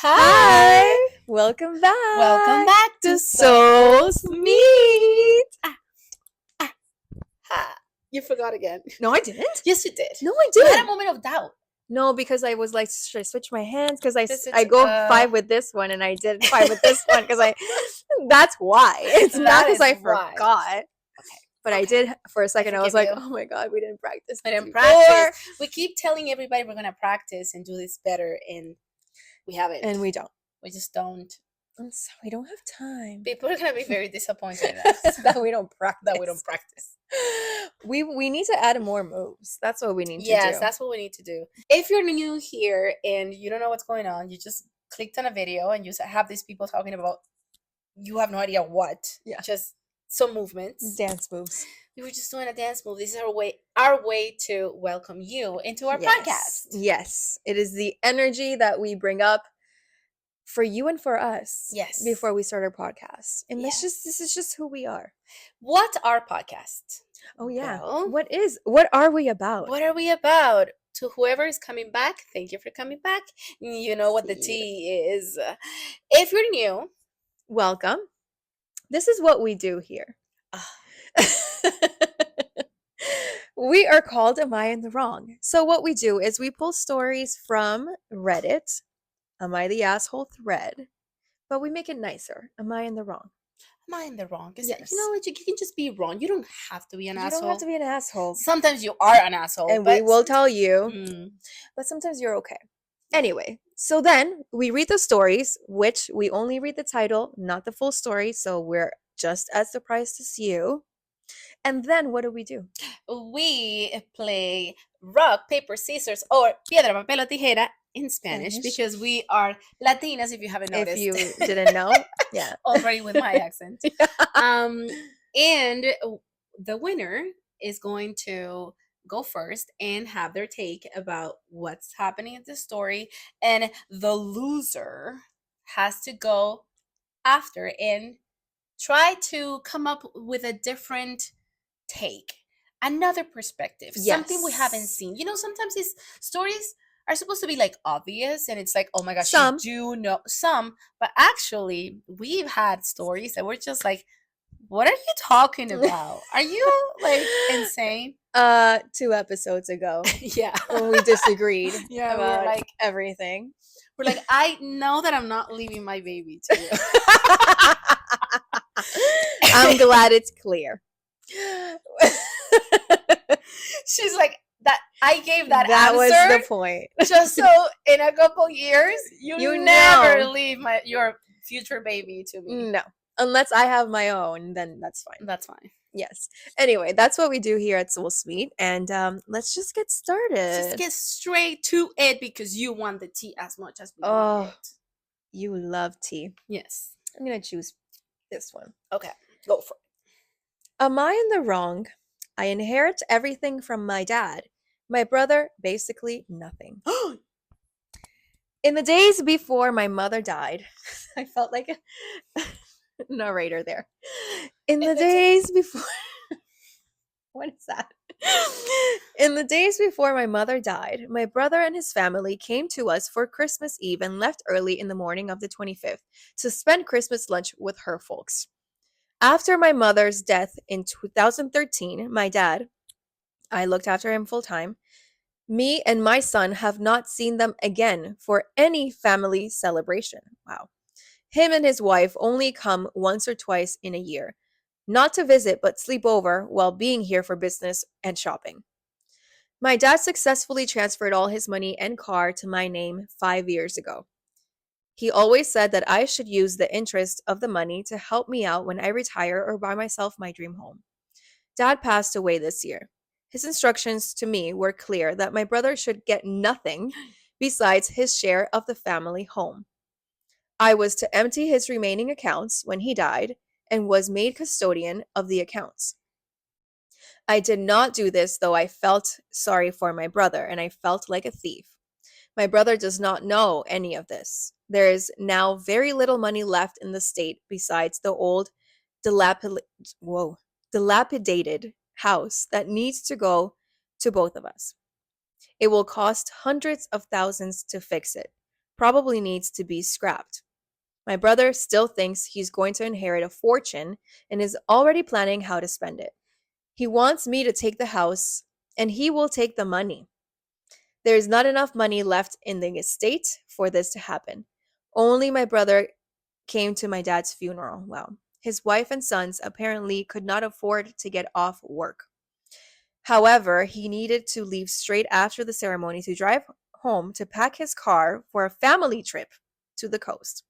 Hi! Welcome back! Welcome back to Souls Meet! Ha! You forgot again. No, I didn't. Yes, you did. No, I You had a didn't. moment of doubt. No, because I was like, should I switch my hands? Because This is, I go 5 with this one and I did 5 with this one because that's why. It's not That because is I why. forgot. Okay. But I did for a second. I was forgive like, you. oh my God, we didn't practice. I didn't before. practice. We keep telling everybody we're going to practice and do this better, and we haven't. And we don't. We just don't. And so we don't have time. People are going to be very disappointed in us that we don't practice. that we don't practice. We need to add more moves. That's what we need to do. Yes, that's what we need to do. If you're new here and you don't know what's going on, you just clicked on a video and you have these people talking about you have no idea what. Yeah. Just some movements. Dance moves. We were just doing a dance move. This is our way to welcome you into our podcast. Yes. It is the energy that we bring up for you and for us. Yes. Before we start our podcast. And Yes. this is just who we are. What our podcast? Oh yeah. Well, what are we about? what are we about? To whoever is coming back, thank you for coming back. You know what the tea is. If you're new, welcome. This is what we do here. We are called Am I in the Wrong? So what we do is we pull stories from Reddit, Am I the Asshole thread, but we make it nicer. Am I in the wrong? Am I in the wrong? Because Yes. you know what? You can just be wrong. You don't have to be an asshole. You don't have to be an asshole. Sometimes you are an asshole. And we will tell you. Mm. But sometimes you're okay. Anyway, so then we read the stories, which we only read the title, not the full story. So we're just as surprised as you. And then what do? We play rock, paper, scissors, or piedra, papel o tijera in Spanish because we are Latinas, if you haven't noticed. If you didn't know. Yeah. Already with my accent. And the winner is going to go first and have their take about what's happening in the story. And the loser has to go after and try to come up with a different take, another perspective, something we haven't seen. You know, sometimes these stories are supposed to be like obvious and it's like, oh my gosh, you do know some, but actually we've had stories that we're just like, what are you talking about? Are you like insane? 2 episodes ago. Yeah. When we disagreed Yeah, about we're like everything. We're like, I know that I'm not leaving my baby to you. I'm glad it's clear. She's like, that I gave that answer was the point. Just so in a couple years you never leave your future baby to me. No. Unless I have my own, then that's fine. That's fine. Yes. Anyway, that's what we do here at Soul Meet, and let's just get started. Just get straight to it because you want the tea as much as we want it. You love tea. Yes. I'm gonna choose this one. Okay, go for it. Am I in the wrong? I inherit everything from my dad. My brother, basically nothing. In the days before my mother died, I felt like a narrator there. In the days before... What is that? In the days before my mother died, my brother and his family came to us for Christmas Eve and left early in the morning of the 25th to spend Christmas lunch with her folks. After my mother's death in 2013, my dad, I looked after him full time. Me and my son have not seen them again for any family celebration. Wow. Him and his wife only come once or twice in a year. Not to visit, but sleep over while being here for business and shopping. My dad successfully transferred all his money and car to my name 5 years ago. He always said that I should use the interest of the money to help me out when I retire or buy myself my dream home. Dad passed away this year. His instructions to me were clear that my brother should get nothing besides his share of the family home. I was to empty his remaining accounts when he died and was made custodian of the accounts. I did not do this, though I felt sorry for my brother and I felt like a thief. My brother does not know any of this. There is now very little money left in the estate besides the old dilapidated house that needs to go to both of us. It will cost hundreds of thousands to fix it. probably needs to be scrapped. My brother still thinks he's going to inherit a fortune and is already planning how to spend it. He wants me to take the house, and he will take the money. There is not enough money left in the estate for this to happen. Only my brother came to my dad's funeral. Wow. His wife and sons apparently could not afford to get off work. However, he needed to leave straight after the ceremony to drive home to pack his car for a family trip to the coast.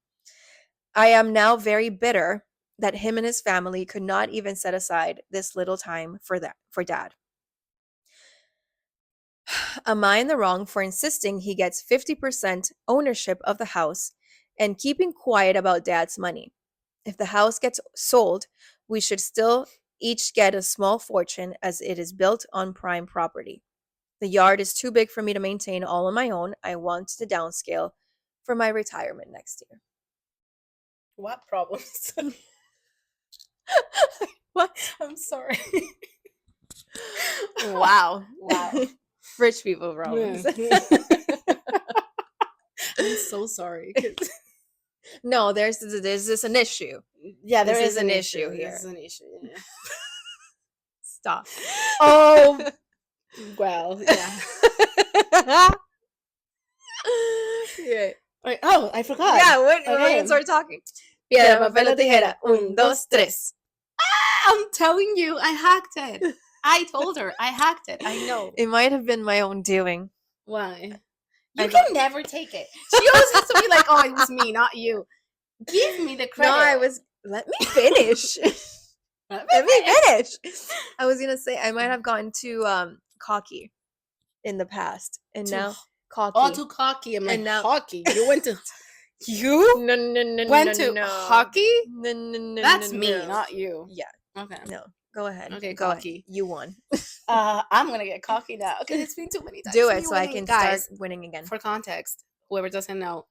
I am now very bitter that him and his family could not even set aside this little time for dad. Am I in the wrong for insisting he gets 50% ownership of the house and keeping quiet about dad's money? If the house gets sold, we should still each get a small fortune as it is built on prime property. The yard is too big for me to maintain all on my own. I want to downscale for my retirement next year. What problems? What? I'm sorry. Wow. Wow. Rich people problems. I'm so sorry. No, there's this an issue. Yeah, there This is is an an issue issue here. here. This is an issue. Yeah. Stop. Oh, well, yeah. Yeah. Wait, oh, I forgot. Yeah, we're Okay. gonna start talking. Piedra, Piedra, papel o tijera. Un, dos, tres. I'm telling you, I hacked it. I told her I hacked it. I know. It might have been my own doing. Why? I You thought- can never take it. She always has to be like, "Oh, it was me, not you." Give me the credit. No, I was. Let me finish. Let Let me me finish. I was gonna say I might have gotten too cocky in the past, and Too now cocky. Oh, too cocky. I'm like, And now- hockey. You went to you No, no, no, went no, to no. hockey? No, no, no, That's no, me, no. not you. Yeah. Okay. No. Go ahead. Okay, Go ahead. cocky. You won. I'm gonna get cocky now. Okay, it's been too many times. Do it Me so I winning. can Guys, start winning again. for context, whoever doesn't know,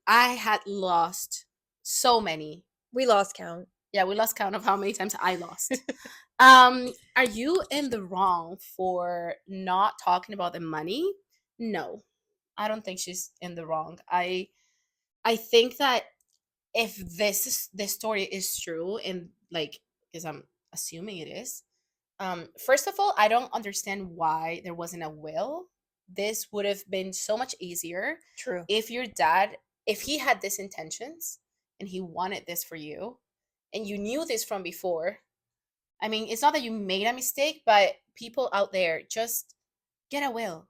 I had lost so many. We lost count. Yeah, we lost count of how many times I lost. Are you in the wrong for not talking about the money? No, I don't think she's in the wrong. I think that if this story is true, and like, because I'm assuming it is, first of all, I don't understand why there wasn't a will. This would have been so much easier True. if your dad, if he had these intentions and he wanted this for you, and you knew this from before. I mean, it's not that you made a mistake, but people out there, just get a will.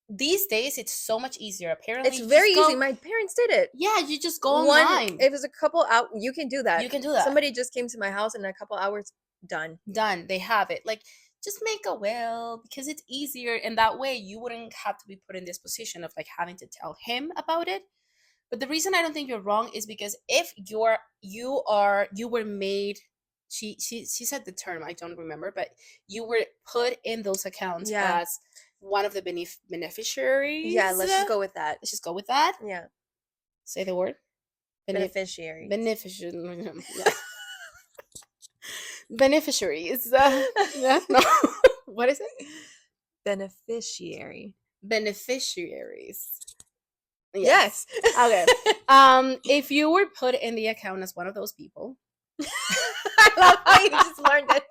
These days, it's so much easier. Apparently, It's you very just easy. My parents did it. yeah, you just go online. It was a couple out. You can do that. You can do that. Somebody just came to my house in a couple hours. Done. Done. They have it. Like, just make a will because it's easier, and that way you wouldn't have to be put in this position of like having to tell him about it. But the reason I don't think you're wrong is because if you were made, she said the term, I don't remember, but you were put in those accounts Yeah. as one of the beneficiaries. Yeah, let's just go with that. Let's just go with that. Yeah. Say the word. Beneficiary. Beneficiary. Yeah. Beneficiaries. Yeah, no. What is it? Beneficiary. Beneficiaries. Yes. Okay. If you were put in the account as one of those people, I love how you just learned that.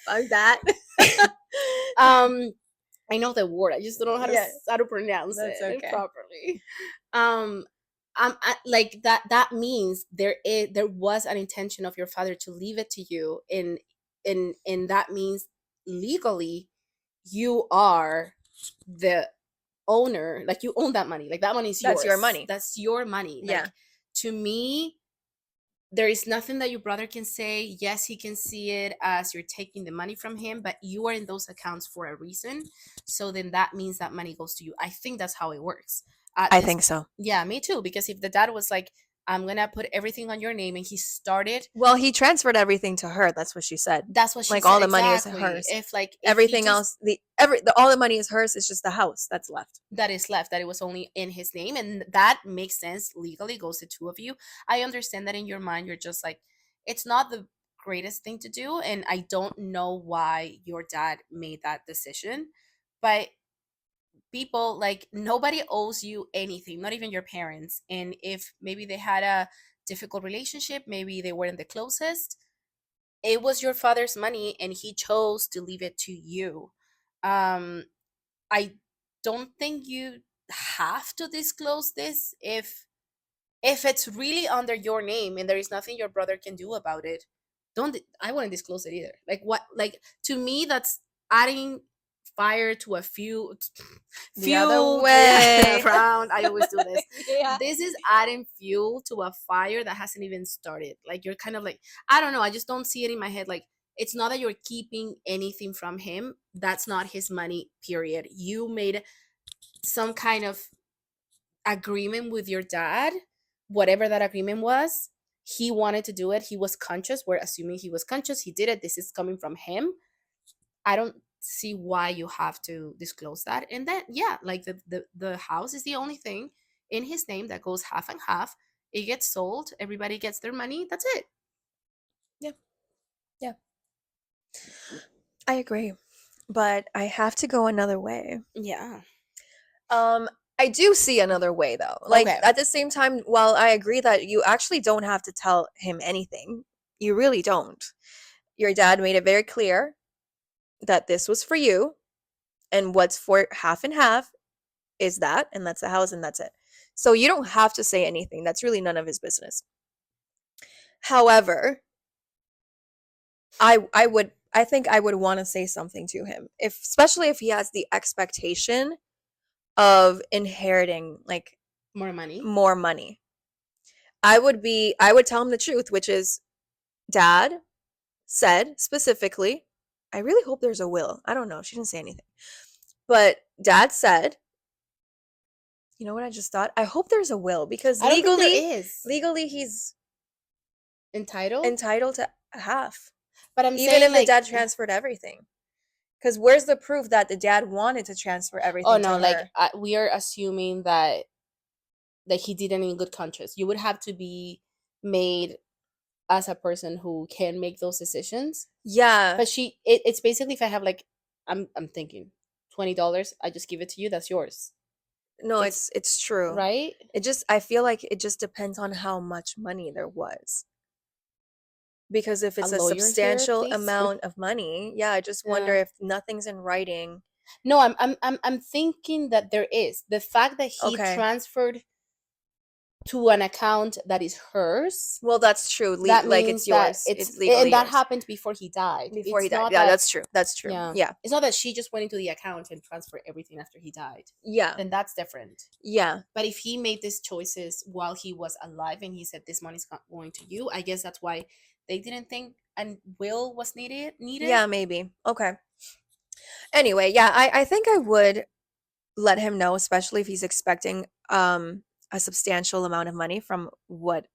Fuck that. I know the word. I just don't know how to pronounce That's it okay. properly. Like that means there was an intention of your father to leave it to you, and that means legally you are the owner. Like, you own that money. Like, that money is yours. That's your money. That's your money. Yeah. Like, to me, there is nothing that your brother can say. Yes, he can see it as you're taking the money from him, but you are in those accounts for a reason. So then that means that money goes to you. I think that's how it works. I think so. Yeah, me too. Because if the dad was like, I'm gonna put everything on your name, and he started, Well, he transferred everything to her. That's what she said. that's what she Like, said. all the money is exactly. hers. If he Everything just- else, all the money is hers. It's just the house that's left. that is left, that it was only in his name, and that makes sense. Legally goes to two of you. I understand that in your mind you're just like, it's not the greatest thing to do, and I don't know why your dad made that decision, but people, like, nobody owes you anything, not even your parents. And if maybe they had a difficult relationship, maybe they weren't the closest, it was your father's money and he chose to leave it to you. um I don't think you have to disclose this if it's really under your name and there is nothing your brother can do about it. Don't I wouldn't disclose it either. Like, what, like, to me that's adding fire to a The other fuel to, yeah, way. frown. I always do this. Yeah. This is adding fuel to a fire that hasn't even started. Like, you're kind of like, I don't know, I just don't see it in my head. Like, it's not that you're keeping anything from him. That's not his money, period. You made some kind of agreement with your dad, whatever that agreement was. He wanted to do it. He was conscious. We're assuming he was conscious. He did it. This is coming from him. I don't see why you have to disclose that. And then, yeah, like, the house is the only thing in his name that goes half and half. It gets sold. Everybody gets their money. That's it. Yeah. Yeah. I agree. But I have to go another way. Yeah. Um, I do see another way though. Like Okay. at the same time, while I agree that you actually don't have to tell him anything, you really don't. Your dad made it very clear that this was for you, and what's for half and half is that, and that's the house, and that's it. So you don't have to say anything. That's really none of his business. However, I think I would want to say something to him, if especially if he has the expectation of inheriting like More money. more money. I would tell him the truth, which is dad said specifically, I really hope there's a will. I don't know. She didn't say anything. But dad said, you know what I just thought? I hope there's a will because I don't think there legally, is. legally he's Entitled. entitled to half, But I'm even saying, if the like, dad transferred everything. Because where's the proof that the dad wanted to transfer oh everything to no, like, her? we are assuming that he did it in good conscience. You would have to be made as a person who can make those decisions. Yeah. But it's basically, if I have, like, I'm thinking $20, I just give it to you. That's yours. No, It's it's true. right. I feel like it just depends on how much money there was. Because if A it's a lawyer here, substantial please. amount of money, yeah, I just wonder Yeah. if nothing's in writing. No, I'm thinking that there is the fact that he Okay. transferred to an account that is hers. Well, that's true. That Like it's means that yours. it's, It's legally and that yours. happened before he died. Before he It's died. not Yeah, that, that's true. That's true. yeah, Yeah. it's not that she just went into the account and transferred everything after he died. Yeah. Then that's different. Yeah. But if he made these choices while he was alive and he said this money's not going to you, I guess that's why they didn't think a will was needed. Yeah, maybe. Okay. Anyway, yeah, I think I would let him know, especially if he's expecting a substantial amount of money from what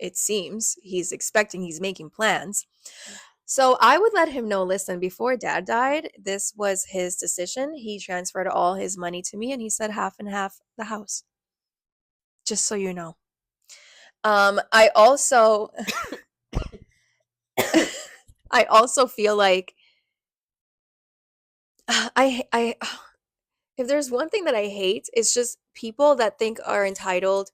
it seems he's expecting. He's making plans. So I would let him know, listen, before dad died, this was his decision. He transferred all his money to me and he said half and half the house. Just so you know. I also I also feel like I if there's one thing that I hate, it's just people that think are entitled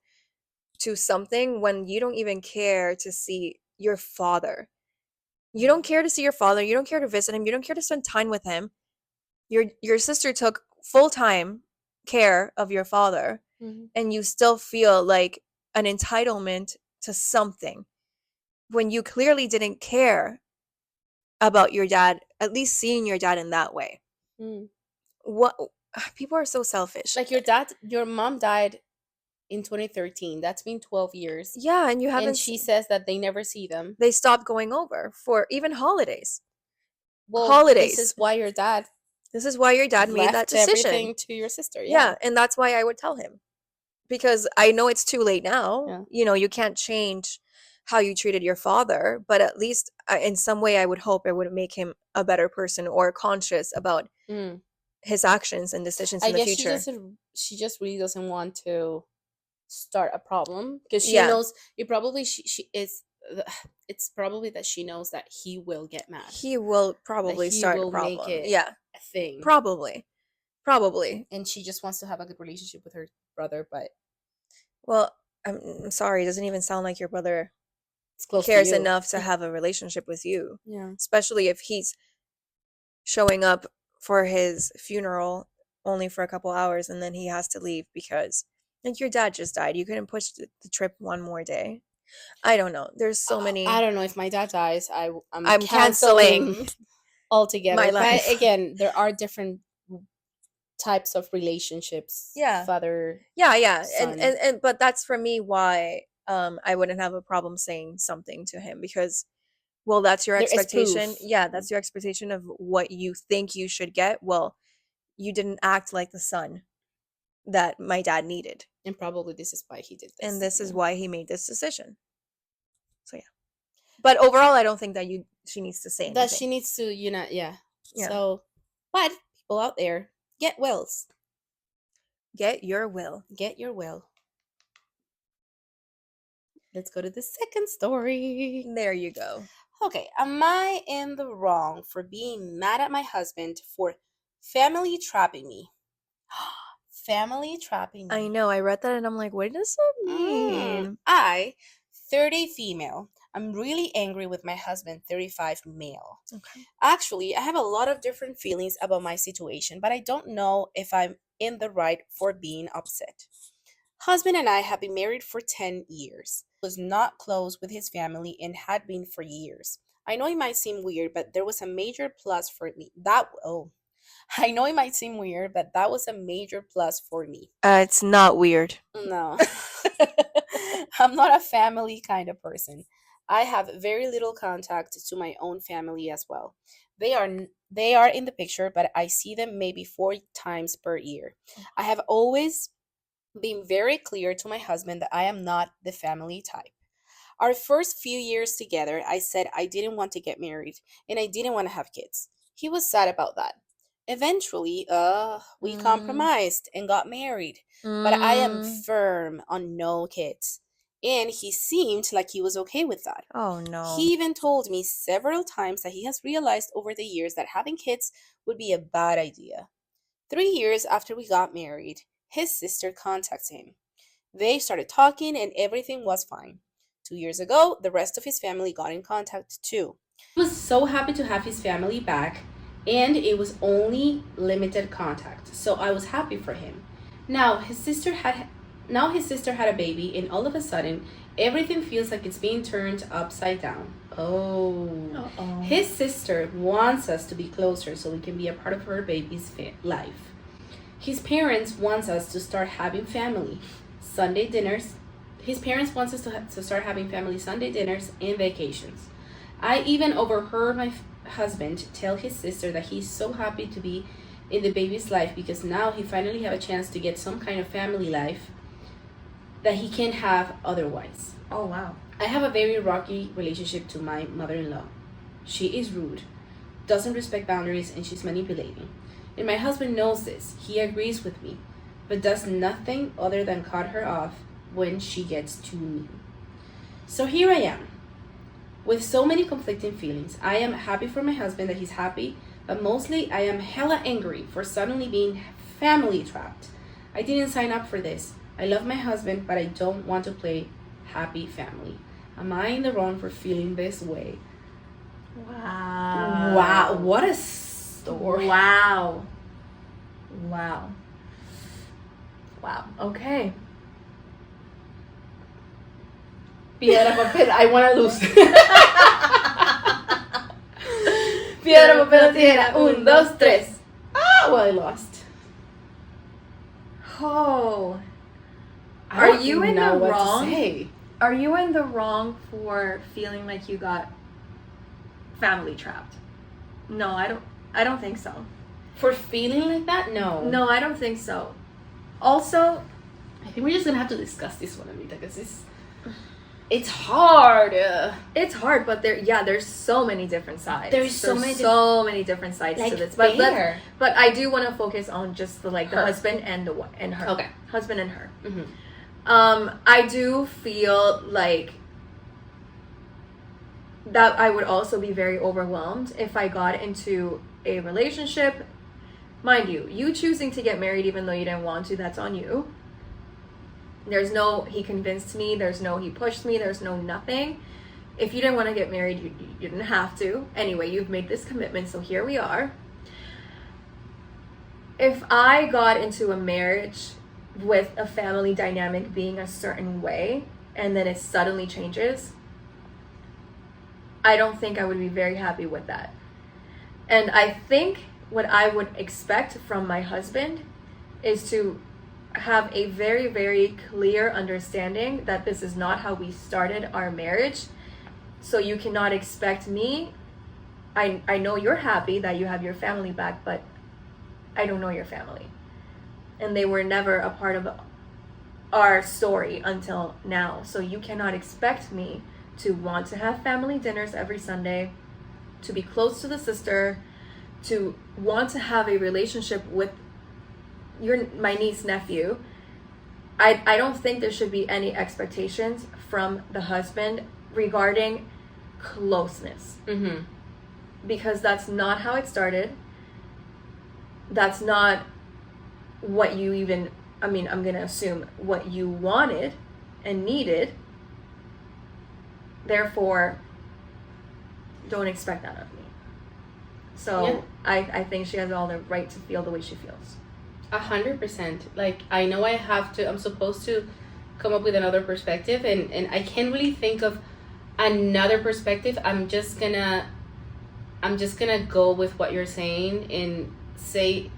to something when you don't even care to see your father. You don't care to see your father, you don't care to visit him, you don't care to spend time with him. Your sister took full-time care of your father Mhm. and you still feel like an entitlement to something when you clearly didn't care about your dad, at least seeing your dad in that way. Mm. What people are so selfish. Like, your mom died in 2013. That's been 12 years. Yeah, and you And haven't she says that they never see them. they stopped going over for even holidays. Well, this Holidays. is why your dad This is why your dad made that left decision. everything to your sister. Yeah. Yeah, and that's why I would tell him. Because I know it's too late now. Yeah. You know, you can't change how you treated your father, but at least in some way I would hope it would make him a better person or conscious about Mm. his actions and decisions I in the guess future. she just really doesn't want to start a problem because she Yeah. knows it probably she is it's probably that she knows that he will get mad, He will that probably he start a will make problem. it Yeah, a thing. probably. Probably. and she just wants to have a good relationship with her brother, but Well, I'm sorry, it doesn't even sound like your brother it's close to cares you. enough to have a relationship with you, Yeah. especially if he's showing up for his funeral only for a couple hours and then he has to leave because like your dad just died. You couldn't push the trip one more day. I don't know. There's so I many. don't know if my dad dies, I'm I'm canceling canceling my altogether. But life. again, there are different types of relationships, Yeah. father, Yeah. son. And but that's for me why I wouldn't have a problem saying something to him because well, that's your There is expectation. proof. Yeah, that's your expectation of what you think you should get. Well, you didn't act like the son that my dad needed. And probably this is why he did And this. this is Yeah. why he made this decision. So yeah. But overall I don't think that you she needs to say That anything. she needs to, yeah. Yeah. So, but people out there, get wills. Get your will. Get your will. Let's go to the second story. There you go. Okay, am I in the wrong for being mad at my husband for family trapping me? Family trapping I me. know. I read that and I'm like, what does that mean? I, 30 female, I'm really angry with my husband, 35 male. Okay. Actually, I have a lot of different feelings about my situation, but I don't know if I'm in the right for being upset. Husband and I have been married for 10 years. Was not close with his family and had been for years. I know it might seem weird, but there was a major plus for me. I know it might seem weird, but that was a major plus for me. It's not weird. No. I'm not a family kind of person. I have very little contact to my own family as well. They are in the picture, but I see them maybe 4 times per year. I have always been very clear to my husband that I am not the family type. Our first few years together, I said I didn't want to get married and I didn't want to have kids. He was sad about that. Eventually, we Mm, compromised and got married, but I am mm. firm on no kids. And he seemed like he was okay with that. Oh He no. even told me several times that he has realized over the years that having kids would be a bad idea. 3 years after we got married, his sister contacted him. They started talking and everything was fine. 2 years ago, the rest of his family got in contact too. He was so happy to have his family back, and it was only limited contact, so I was happy for him. Now his sister had Now his sister had a baby, and all of a sudden, everything feels like it's being turned upside down. Oh. Uh-oh. His sister wants us to be closer so we can be a part of her baby's life. His parents wants us to start having family Sunday dinners. His parents wants us to start having family Sunday dinners and vacations. I even overheard my husband tell his sister that he's so happy to be in the baby's life because now he finally have a chance to get some kind of family life that he can't have otherwise. Oh wow. I have a very rocky relationship to my mother-in-law. She is rude, doesn't respect boundaries, and she's manipulating. And my husband knows this. He agrees with me, but does nothing other than cut her off when she gets too mean. So here I am, with so many conflicting feelings. I am happy for my husband that he's happy, but mostly I am hella angry for suddenly being family trapped. I didn't sign up for this. I love my husband, but I don't want to play happy family. Am I in the wrong for feeling this way? Wow. Wow, what a story. Wow. Wow. Wow. Okay. Piedra, papel, I want to lose. Piedra, papel, tijera. 1, 2, 3. Ah, well, I lost. Oh. I Are don't you in know the what wrong? to say. Are you in the wrong for feeling like you got family trapped? No, I don't think so. For feeling like that? No. No, I don't think so. Also, I think we're just gonna have to discuss this one, Amita, because it's hard. it's hard, but there's so many different sides. There's so many different sides like to this. But I do want to focus on just the Her. husband and her. Okay. Husband and her. Mm-hmm. I do feel like that I would also be very overwhelmed if I got into a relationship Mind you, you choosing to get married even though you didn't want to, that's on you. There's no, he convinced me. There's no, he pushed me. There's no nothing. If you didn't want to get married, you didn't have to. Anyway, you've made this commitment, so here we are. If I got into a marriage with a family dynamic being a certain way, and then it suddenly changes, I don't think I would be very happy with that. And I think what I would expect from my husband is to have a very, very clear understanding that this is not how we started our marriage. So you cannot expect me. I know you're happy that you have your family back, but I don't know your family. And they were never a part of our story until now. So you cannot expect me to want to have family dinners every Sunday, to be close to the sister, to want to have a relationship with my niece, nephew. I don't think there should be any expectations from the husband regarding closeness. Mm-hmm. Because that's not how it started. That's not what you even, I'm going to assume what you wanted and needed. Therefore, don't expect that of me. So yeah. I think she has all the right to feel the way she feels. 100%. Like, I know I'm supposed to come up with another perspective, and I can't really think of another perspective. I'm just gonna go with what you're saying and say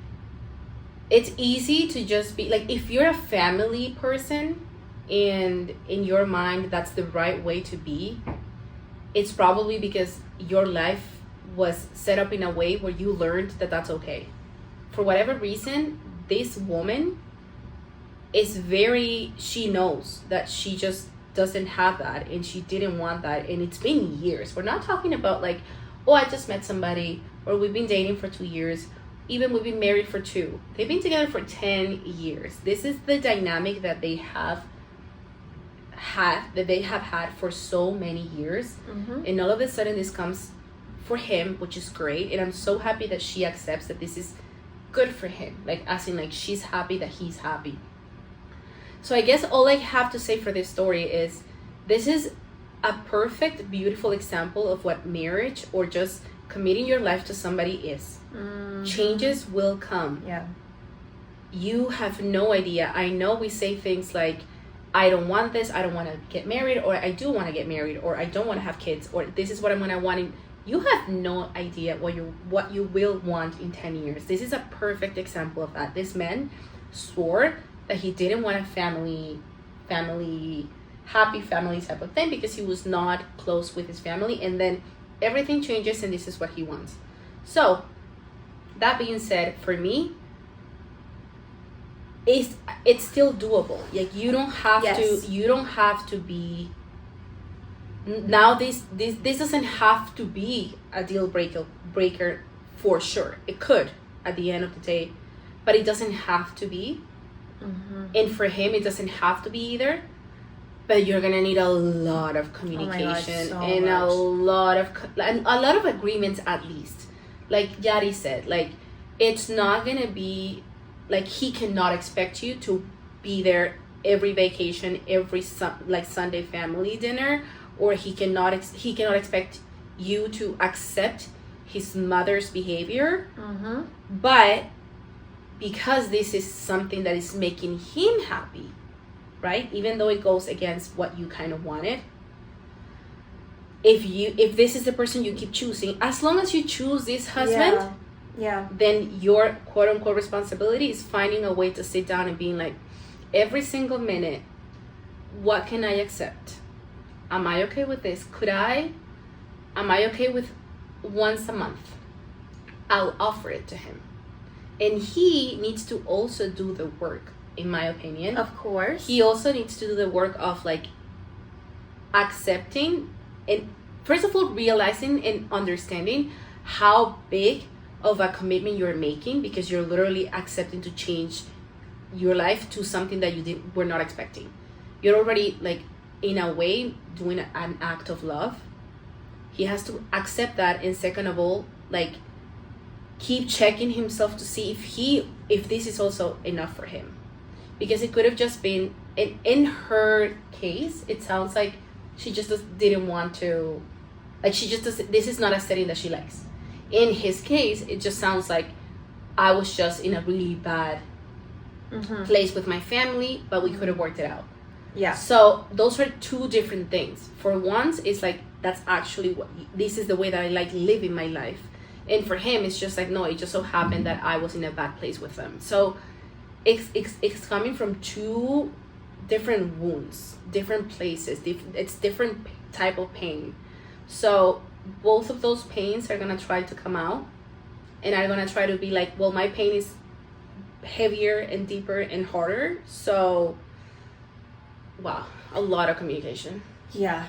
it's easy to just be like, if you're a family person and in your mind that's the right way to be, it's probably because your life was set up in a way where you learned that that's okay. For whatever reason, this woman she knows that she just doesn't have that, and she didn't want that, and it's been years. We're not talking about like, oh, I just met somebody, or we've been dating for 2 years, even we've been married for 2. They've been together for 10 years. This is the dynamic that they have had for so many years. Mm-hmm. And all of a sudden this comes for him, which is great, and I'm so happy that she accepts that this is good for him, like as in like she's happy that he's happy. So I guess all I have to say for this story is this is a perfect, beautiful example of what marriage or just committing your life to somebody is. Mm-hmm. Changes will come. Yeah. You have no idea. I know we say things like, I don't want this, I don't want to get married, or I do want to get married, or I don't want to have kids, or this is what I'm going to want. You have no idea what you will want in 10 years. This is a perfect example of that. This man swore that he didn't want a happy family type of thing because he was not close with his family, and then everything changes and this is what he wants. So that being said, for me, it's still doable. Like, you don't have to be now this doesn't have to be a deal breaker for sure. It could at the end of the day, but it doesn't have to be. Mm-hmm. And for him, it doesn't have to be either. But you're gonna need a lot of communication and a lot of agreements, at least. Like Yari said, like, it's not gonna be like, he cannot expect you to be there every vacation, every Sunday family dinner, or he cannot expect you to accept his mother's behavior. Mm-hmm. But because this is something that is making him happy, right? Even though it goes against what you kind of wanted. If this is the person you keep choosing, as long as you choose this husband, yeah, then your quote unquote responsibility is finding a way to sit down and being like, every single minute, what can I accept? Am I okay with this? Am I okay with once a month? I'll offer it to him. And he needs to also do the work, in my opinion. Of course. He also needs to do the work of like accepting and first of all realizing and understanding how big of a commitment you're making, because you're literally accepting to change your life to something that you were not expecting. You're already, like, in a way doing an act of love. He has to accept that, and second of all, like, keep checking himself to see if this is also enough for him, because it could have just been in her case. It sounds like she just didn't want to, like she just doesn't, this is not a setting that she likes. In his case, it just sounds like I was just in a really bad place with my family, but we could have worked it out. Yeah. So those are two different things. For once, it's like, that's actually what, this is the way that I like living my life. And for him, it's just like, no, it just so happened that I was in a bad place with them. So it's coming from two different wounds, different places. It's different type of pain. So both of those pains are gonna try to come out, and are gonna try to be like, well, my pain is heavier and deeper and harder. So, wow, a lot of communication. Yeah.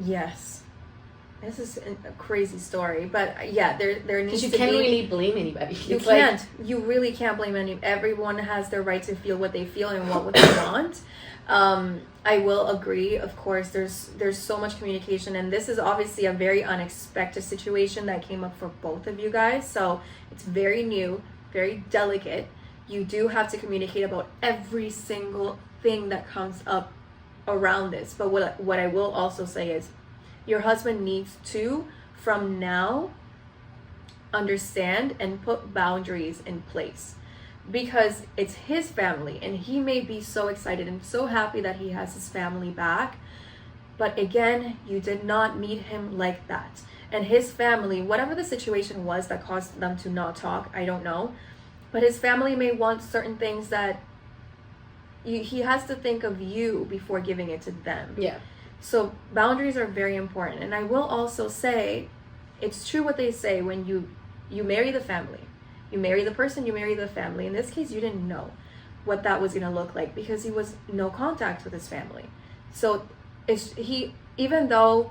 Yes. This is a crazy story, but yeah, there needs to be. Because you can't really blame anybody. You can't. You really can't blame anyone. Everyone has their right to feel what they feel and what they want. I will agree. Of course, there's so much communication, and this is obviously a very unexpected situation that came up for both of you guys. So it's very new, very delicate. You do have to communicate about every single thing that comes up around this. But what I will also say is, your husband needs to, from now, understand and put boundaries in place, because it's his family, and he may be so excited and so happy that he has his family back. But again, you did not meet him like that. And his family, whatever the situation was that caused them to not talk, I don't know. But his family may want certain things that he has to think of you before giving it to them. Yeah. So boundaries are very important. And I will also say, it's true what they say, when you marry the family. You marry the person, you marry the family. In this case, you didn't know what that was going to look like, because he was no contact with his family. So even though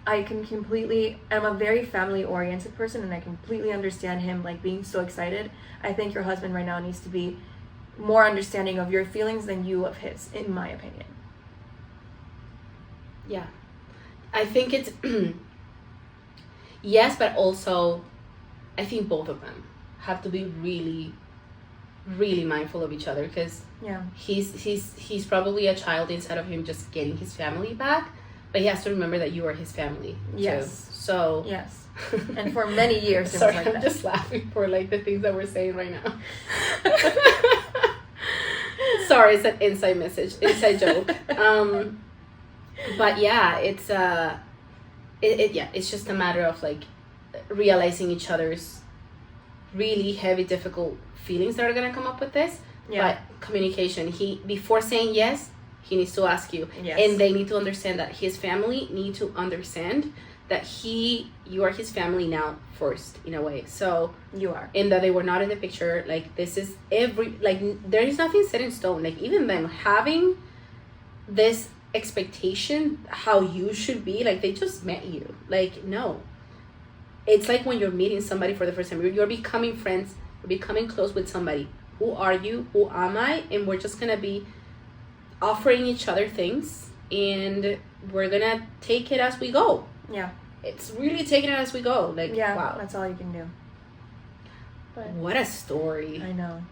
I'm a very family oriented person, and I completely understand him like being so excited, I think your husband right now needs to be more understanding of your feelings than you of his, in my opinion. Yeah. I think it's yes, but also I think both of them have to be really, really mindful of each other, because yeah, he's probably a child inside of him just getting his family back, but he has to remember that you are his family yes too. So yes. And for many years, sorry, like I'm that. just laughing for like the things that we're saying right now. Sorry, it's an inside joke. But yeah, it's it's just a matter of like realizing each other's really heavy, difficult feelings that are gonna come up with this. Yeah. But communication, before saying yes, he needs to ask you. Yes. And they need to understand that his family need to understand that you are his family now first, in a way. So you are. And that they were not in the picture. Like, this is there is nothing set in stone. Like, even them having this expectation how you should be, like, they just met you. Like, no. It's like when you're meeting somebody for the first time. You're becoming friends. You're becoming close with somebody. Who are you? Who am I? And we're just gonna be offering each other things, and we're gonna take it as we go. Yeah. It's really taking it as we go. Like, yeah, wow. that's all you can do. But what a story. I know.